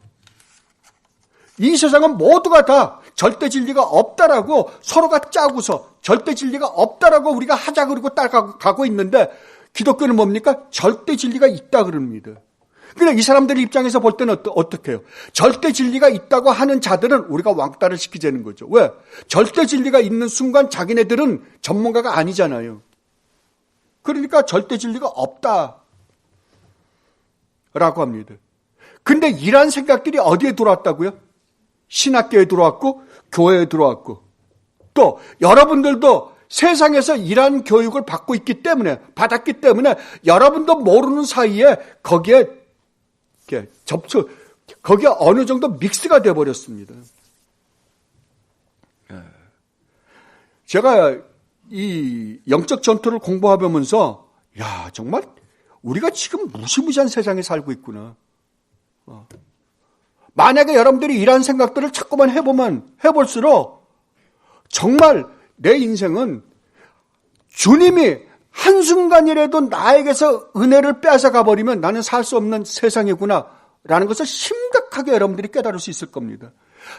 이 세상은 모두가 다 절대 진리가 없다라고 서로가 짜고서 절대 진리가 없다라고 우리가 하자 그러고 따라가고 있는데 기독교는 뭡니까? 절대 진리가 있다 그럽니다. 그러니까 이 사람들 입장에서 볼 때는 어떻게 해요? 절대 진리가 있다고 하는 자들은 우리가 왕따를 시키자는 거죠. 왜? 절대 진리가 있는 순간 자기네들은 전문가가 아니잖아요. 그러니까 절대 진리가 없다라고 합니다. 근데 이러한 생각들이 어디에 들어왔다고요? 신학교에 들어왔고 교회에 들어왔고 또 여러분들도 세상에서 이러한 교육을 받았기 때문에 여러분도 모르는 사이에 거기에 거기에 어느 정도 믹스가 되어버렸습니다. 제가 이 영적 전투를 공부하면서 야 정말 우리가 지금 무시무시한 세상에 살고 있구나. 만약에 여러분들이 이러한 생각들을 자꾸만 해볼수록 정말 내 인생은 주님이 한순간이라도 나에게서 은혜를 빼앗아가 버리면 나는 살 수 없는 세상이구나 라는 것을 심각하게 여러분들이 깨달을 수 있을 겁니다.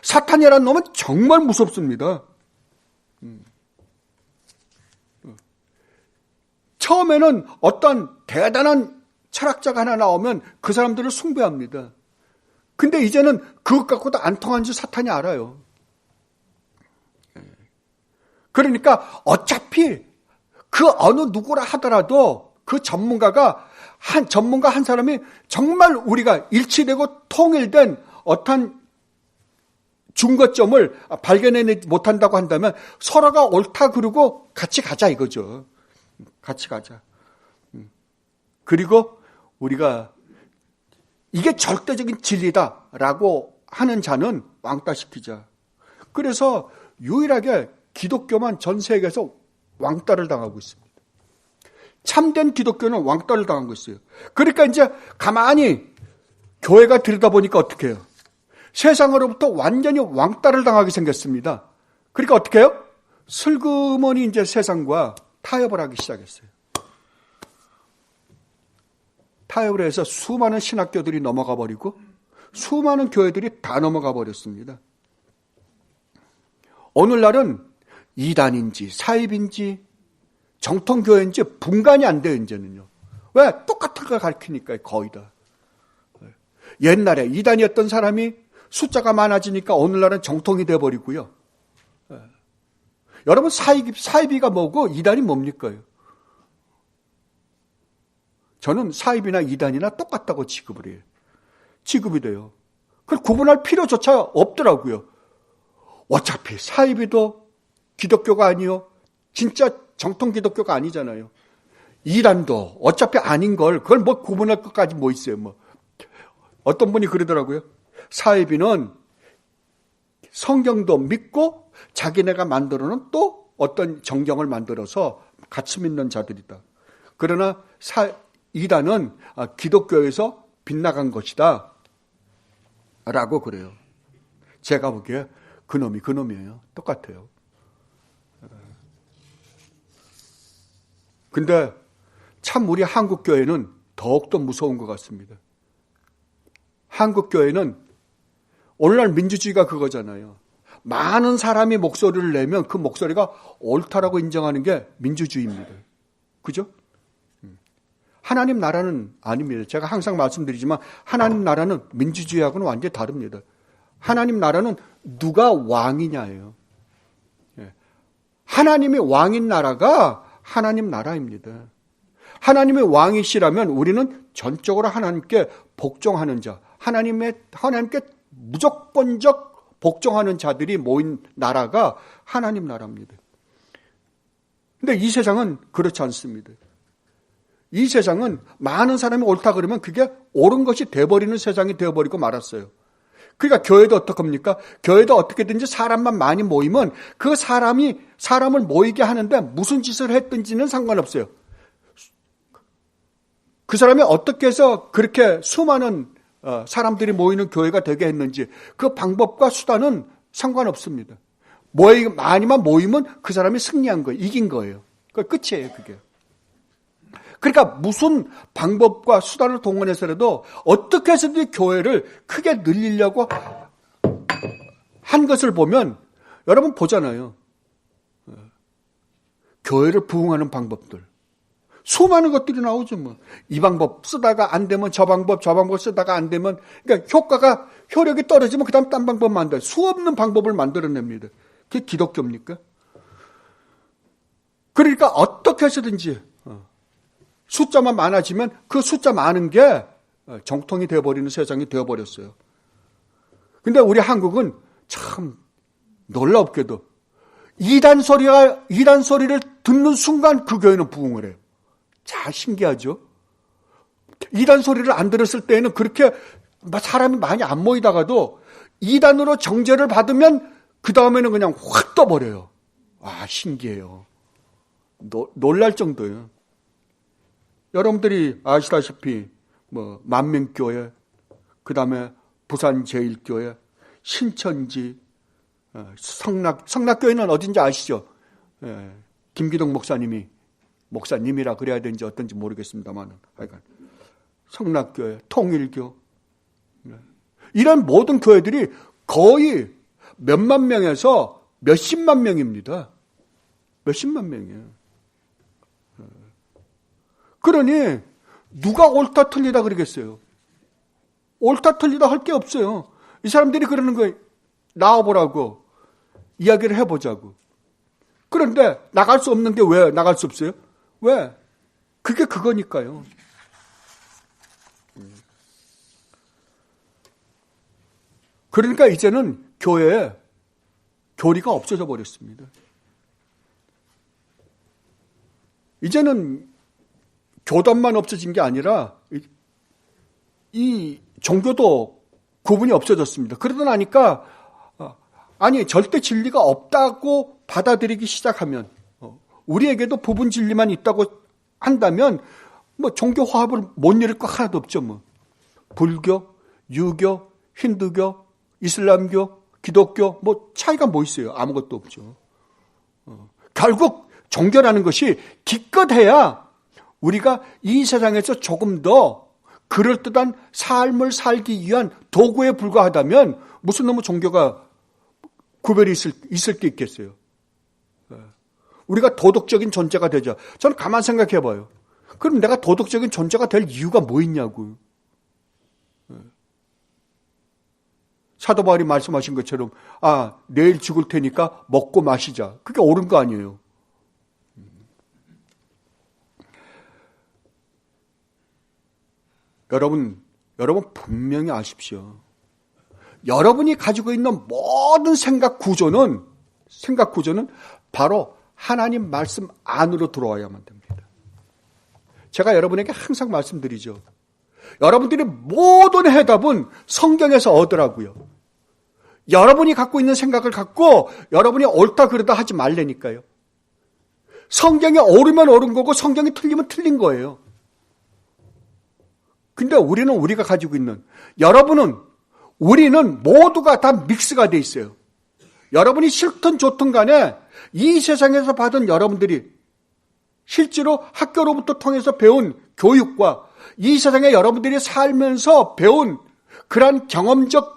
사탄이라는 놈은 정말 무섭습니다. 처음에는 어떤 대단한 철학자가 하나 나오면 그 사람들을 숭배합니다. 근데 이제는 그것 갖고도 안 통한 줄 사탄이 알아요. 그러니까 어차피 그 어느 누구라 하더라도 그 전문가 한 사람이 정말 우리가 일치되고 통일된 어떤 중거점을 발견해내지 못한다고 한다면 서로가 옳다 그러고 같이 가자 이거죠. 같이 가자. 그리고 우리가 이게 절대적인 진리다라고 하는 자는 왕따시키자. 그래서 유일하게 기독교만 전 세계에서 왕따를 당하고 있습니다. 참된 기독교는 왕따를 당하고 있어요. 그러니까 이제 가만히 교회가 들여다보니까 어떻게 해요? 세상으로부터 완전히 왕따를 당하게 생겼습니다. 그러니까 어떻게 해요? 슬그머니 이제 세상과 타협을 하기 시작했어요. 타협을 해서 수많은 신학교들이 넘어가 버리고 수많은 교회들이 다 넘어가 버렸습니다. 오늘날은 이단인지 사입인지 정통교회인지 분간이 안 돼요, 이제는요. 왜? 똑같은 걸 가르치니까 거의 다. 옛날에 이단이었던 사람이 숫자가 많아지니까 오늘날은 정통이 돼버리고요. 여러분 사입이가 뭐고 이단이 뭡니까? 저는 사입이나 이단이나 똑같다고 취급을 해요. 취급이 돼요. 그걸 구분할 필요조차 없더라고요. 어차피 사입이도 기독교가 아니요. 진짜 정통 기독교가 아니잖아요. 이단도 어차피 아닌 걸 그걸 뭐 구분할 것까지 뭐 있어요. 뭐 어떤 분이 그러더라고요. 사이비는 성경도 믿고 자기네가 만들어놓은 또 어떤 정경을 만들어서 같이 믿는 자들이다. 그러나 이단은 기독교에서 빗나간 것이다 라고 그래요. 제가 보기에 그놈이 그놈이에요. 똑같아요. 근데 참 우리 한국교회는 더욱더 무서운 것 같습니다. 한국교회는 오늘날 민주주의가 그거잖아요. 많은 사람이 목소리를 내면 그 목소리가 옳다라고 인정하는 게 민주주의입니다. 그죠? 하나님 나라는 아닙니다. 제가 항상 말씀드리지만 하나님 나라는 민주주의하고는 완전히 다릅니다. 하나님 나라는 누가 왕이냐예요. 하나님이 왕인 나라가 하나님 나라입니다. 하나님의 왕이시라면 우리는 전적으로 하나님께 복종하는 자, 하나님께 무조건적 복종하는 자들이 모인 나라가 하나님 나라입니다. 근데 이 세상은 그렇지 않습니다. 이 세상은 많은 사람이 옳다 그러면 그게 옳은 것이 돼버리는 세상이 되어버리고 말았어요. 그러니까 교회도 어떡합니까? 교회도 어떻게든지 사람만 많이 모이면 그 사람을 모이게 하는데 무슨 짓을 했든지는 상관없어요. 그 사람이 어떻게 해서 그렇게 수많은 사람들이 모이는 교회가 되게 했는지 그 방법과 수단은 상관없습니다. 많이만 모이면 그 사람이 승리한 거예요. 이긴 거예요. 그 끝이에요, 그게. 그러니까 무슨 방법과 수단을 동원해서라도 어떻게 해서든 교회를 크게 늘리려고 한 것을 보면 여러분 보잖아요. 교회를 부흥하는 방법들. 수많은 것들이 나오죠, 뭐. 이 방법 쓰다가 안 되면 저 방법 쓰다가 안 되면, 그러니까 효력이 떨어지면 그 다음 딴 방법 만들어요. 수없는 방법을 만들어냅니다. 그게 기독교입니까? 그러니까 어떻게 해서든지, 숫자만 많아지면 그 숫자 많은 게 정통이 되어버리는 세상이 되어버렸어요. 근데 우리 한국은 참 놀랍게도 이단 소리를 듣는 순간 그 교회는 부흥을 해요. 자, 신기하죠? 이단 소리를 안 들었을 때에는 그렇게 사람이 많이 안 모이다가도 이단으로 정죄를 받으면 그 다음에는 그냥 확 떠버려요. 아, 신기해요. 놀랄 정도예요. 여러분들이 아시다시피 만민교회, 그 다음에 부산제일교회, 신천지, 성락교회는 어딘지 아시죠? 김기동 목사님이라 그래야 되는지 어떤지 모르겠습니다만, 하여간 성락교회, 통일교, 이런 모든 교회들이 거의 몇만 명에서 몇십만 명입니다. 몇십만 명이에요. 그러니 누가 옳다 틀리다 그러겠어요. 옳다 틀리다 할 게 없어요. 이 사람들이 그러는 거예요. 나와보라고. 이야기를 해보자고. 그런데 나갈 수 없는 게 왜 나갈 수 없어요? 왜? 그게 그거니까요. 그러니까 이제는 교회에 교리가 없어져 버렸습니다. 이제는 교단만 없어진 게 아니라 이 종교도 구분이 없어졌습니다. 그러다 나니까 아니 절대 진리가 없다고 받아들이기 시작하면 우리에게도 부분 진리만 있다고 한다면 뭐 종교 화합을 못 이룰 거 하나도 없죠. 뭐 불교, 유교, 힌두교, 이슬람교, 기독교 뭐 차이가 뭐 있어요? 아무것도 없죠. 결국 종교라는 것이 기껏해야 우리가 이 세상에서 조금 더 그럴듯한 삶을 살기 위한 도구에 불과하다면 무슨 놈의 종교가 구별이 있을 게 있겠어요. 우리가 도덕적인 존재가 되죠. 저는 가만 생각해 봐요. 그럼 내가 도덕적인 존재가 될 이유가 뭐 있냐고요. 사도 바울이 말씀하신 것처럼 내일 죽을 테니까 먹고 마시자. 그게 옳은 거 아니에요. 여러분 분명히 아십시오. 여러분이 가지고 있는 모든 생각 구조는 바로 하나님 말씀 안으로 들어와야만 됩니다. 제가 여러분에게 항상 말씀드리죠. 여러분들이 모든 해답은 성경에서 얻으라고요. 여러분이 갖고 있는 생각을 갖고 여러분이 옳다 그르다 하지 말라니까요. 성경이 옳으면 옳은 거고 성경이 틀리면 틀린 거예요. 근데 우리가 가지고 있는, 우리는 모두가 다 믹스가 돼 있어요. 여러분이 싫든 좋든 간에 이 세상에서 받은 여러분들이 실제로 학교로부터 통해서 배운 교육과 이 세상에 여러분들이 살면서 배운 그러한 경험적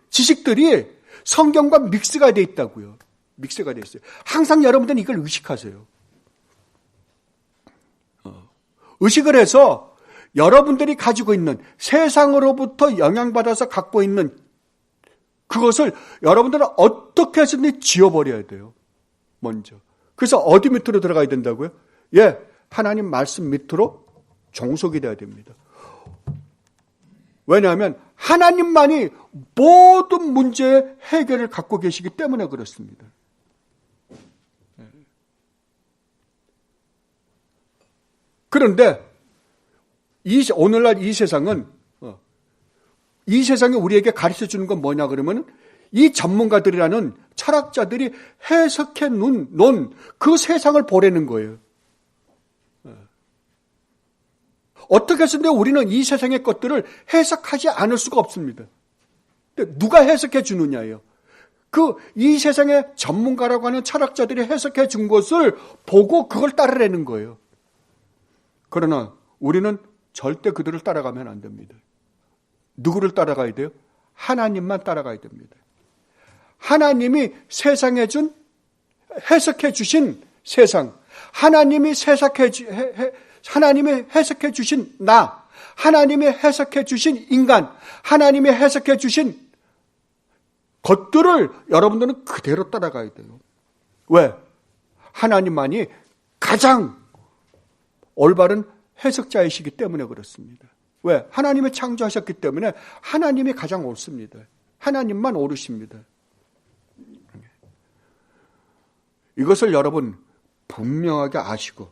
지식들이 성경과 믹스가 돼 있다고요. 믹스가 돼 있어요. 항상 여러분들은 이걸 의식하세요. 의식을 해서 여러분들이 가지고 있는 세상으로부터 영향받아서 갖고 있는 그것을 여러분들은 어떻게 해서든 지워버려야 돼요. 먼저. 그래서 어디 밑으로 들어가야 된다고요? 하나님 말씀 밑으로 종속이 돼야 됩니다. 왜냐하면 하나님만이 모든 문제의 해결을 갖고 계시기 때문에 그렇습니다. 그런데 오늘날 이 세상은 우리에게 가르쳐 주는 건 뭐냐 그러면 이 전문가들이라는 철학자들이 해석해 놓은 그 세상을 보라는 거예요. 어떻게 해서든 우리는 이 세상의 것들을 해석하지 않을 수가 없습니다. 근데 누가 해석해 주느냐예요. 이 세상의 전문가라고 하는 철학자들이 해석해 준 것을 보고 그걸 따르라는 거예요. 그러나 우리는 절대 그들을 따라가면 안 됩니다. 누구를 따라가야 돼요? 하나님만 따라가야 됩니다. 하나님이 세상에 해석해 주신 세상, 하나님이 해석해 주신 나, 하나님이 해석해 주신 인간, 하나님이 해석해 주신 것들을 여러분들은 그대로 따라가야 돼요. 왜? 하나님만이 가장 올바른 해석자이시기 때문에 그렇습니다. 왜? 하나님이 창조하셨기 때문에 하나님이 가장 옳습니다. 하나님만 옳으십니다. 이것을 여러분 분명하게 아시고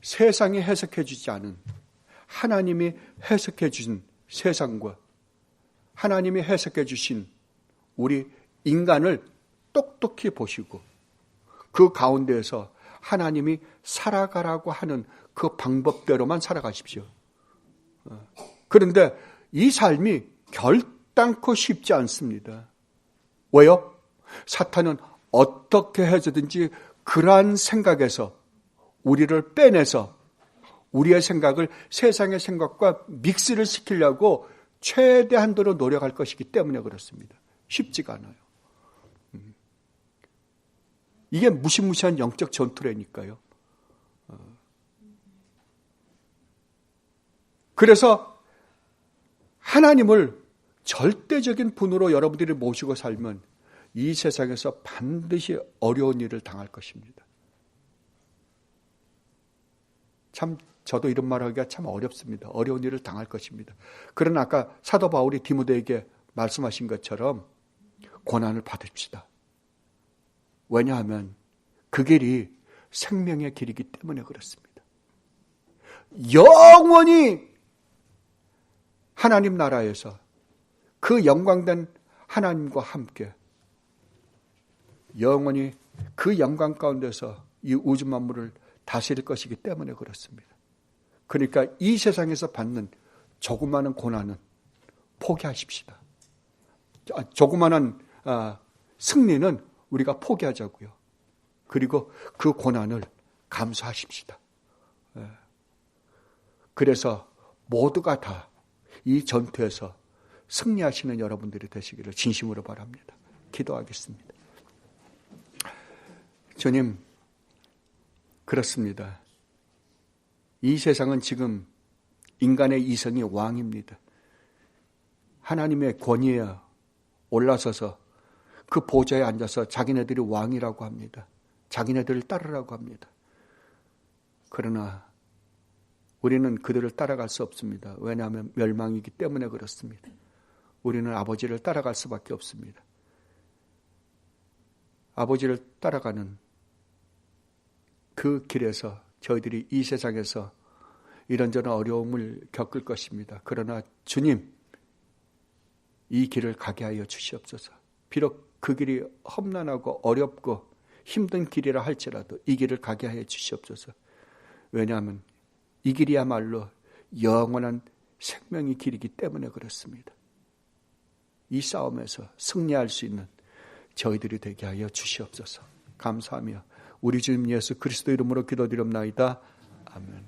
세상이 해석해 주지 않은 하나님이 해석해 주신 세상과 하나님이 해석해 주신 우리 인간을 똑똑히 보시고 그 가운데에서 하나님이 살아가라고 하는 그 방법대로만 살아가십시오. 그런데 이 삶이 결단코 쉽지 않습니다. 왜요? 사탄은 어떻게 해서든지 그러한 생각에서 우리를 빼내서 우리의 생각을 세상의 생각과 믹스를 시키려고 최대한도로 노력할 것이기 때문에 그렇습니다. 쉽지가 않아요. 이게 무시무시한 영적 전투라니까요. 그래서 하나님을 절대적인 분으로 여러분들이 모시고 살면 이 세상에서 반드시 어려운 일을 당할 것입니다. 참 저도 이런 말하기가 참 어렵습니다. 어려운 일을 당할 것입니다. 그러나 아까 사도 바울이 디모데에게 말씀하신 것처럼 고난을 받읍시다. 왜냐하면 그 길이 생명의 길이기 때문에 그렇습니다. 영원히 하나님 나라에서 그 영광된 하나님과 함께 영원히 그 영광 가운데서 이 우주 만물을 다스릴 것이기 때문에 그렇습니다. 그러니까 이 세상에서 받는 조그마한 고난은 포기하십시다. 조그마한 승리는 우리가 포기하자고요. 그리고 그 고난을 감수하십시다. 그래서 모두가 다 이 전투에서 승리하시는 여러분들이 되시기를 진심으로 바랍니다. 기도하겠습니다. 주님, 그렇습니다. 이 세상은 지금 인간의 이성이 왕입니다. 하나님의 권위에 올라서서 그 보좌에 앉아서 자기네들이 왕이라고 합니다. 자기네들을 따르라고 합니다. 그러나 우리는 그들을 따라갈 수 없습니다. 왜냐하면 멸망이기 때문에 그렇습니다. 우리는 아버지를 따라갈 수밖에 없습니다. 아버지를 따라가는 그 길에서 저희들이 이 세상에서 이런저런 어려움을 겪을 것입니다. 그러나 주님, 이 길을 가게 하여 주시옵소서. 비록 그 길이 험난하고 어렵고 힘든 길이라 할지라도 이 길을 가게 하여 주시옵소서. 왜냐하면 이 길이야말로 영원한 생명의 길이기 때문에 그렇습니다. 이 싸움에서 승리할 수 있는 저희들이 되게 하여 주시옵소서. 감사하며 우리 주님 예수 그리스도 이름으로 기도드립나이다. 아멘.